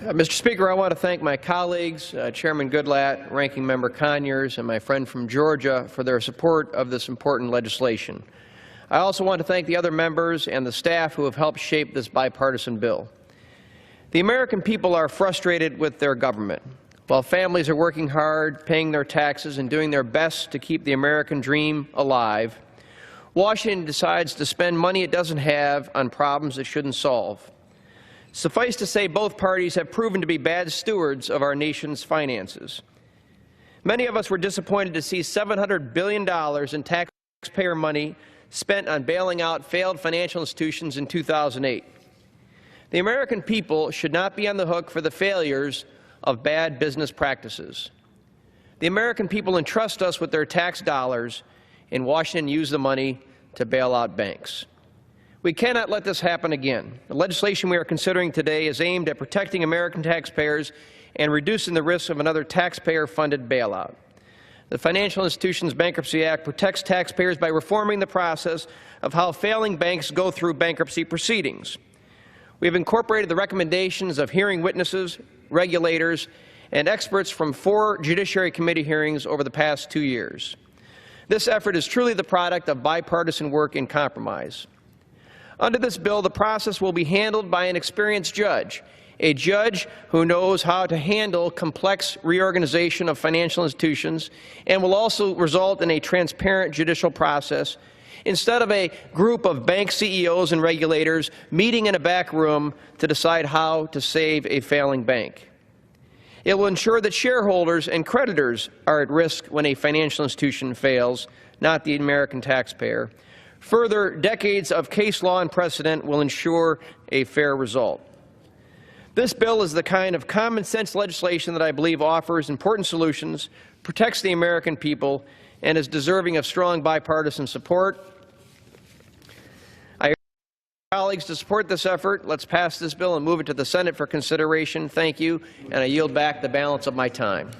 Mr. Speaker, I want to thank my colleagues, Chairman Goodlatte, Ranking Member Conyers, and my friend from Georgia for their support of this important legislation. I also want to thank the other members and the staff who have helped shape this bipartisan bill. The American people are frustrated with their government. While families are working hard, paying their taxes, and doing their best to keep the American dream alive, Washington decides to spend money it doesn't have on problems it shouldn't solve. Suffice to say, both parties have proven to be bad stewards of our nation's finances. Many of us were disappointed to see $700 billion in taxpayer money spent on bailing out failed financial institutions in 2008. The American people should not be on the hook for the failures of bad business practices. The American people entrust us with their tax dollars, and Washington used the money to bail out banks. We cannot let this happen again. The legislation we are considering today is aimed at protecting American taxpayers and reducing the risk of another taxpayer-funded bailout. The Financial Institutions Bankruptcy Act protects taxpayers by reforming the process of how failing banks go through bankruptcy proceedings. We have incorporated the recommendations of hearing witnesses, regulators, and experts from 4 Judiciary Committee hearings over the past 2 years. This effort is truly the product of bipartisan work and compromise. Under this bill, the process will be handled by an experienced judge, a judge who knows how to handle complex reorganization of financial institutions, and will also result in a transparent judicial process instead of a group of bank CEOs and regulators meeting in a back room to decide how to save a failing bank. It will ensure that shareholders and creditors are at risk when a financial institution fails, not the American taxpayer. Further, decades of case law and precedent will ensure a fair result. This bill is the kind of common-sense legislation that I believe offers important solutions, protects the American people, and is deserving of strong bipartisan support. I urge colleagues to support this effort. Let's pass this bill and move it to the Senate for consideration. Thank you, and I yield back the balance of my time.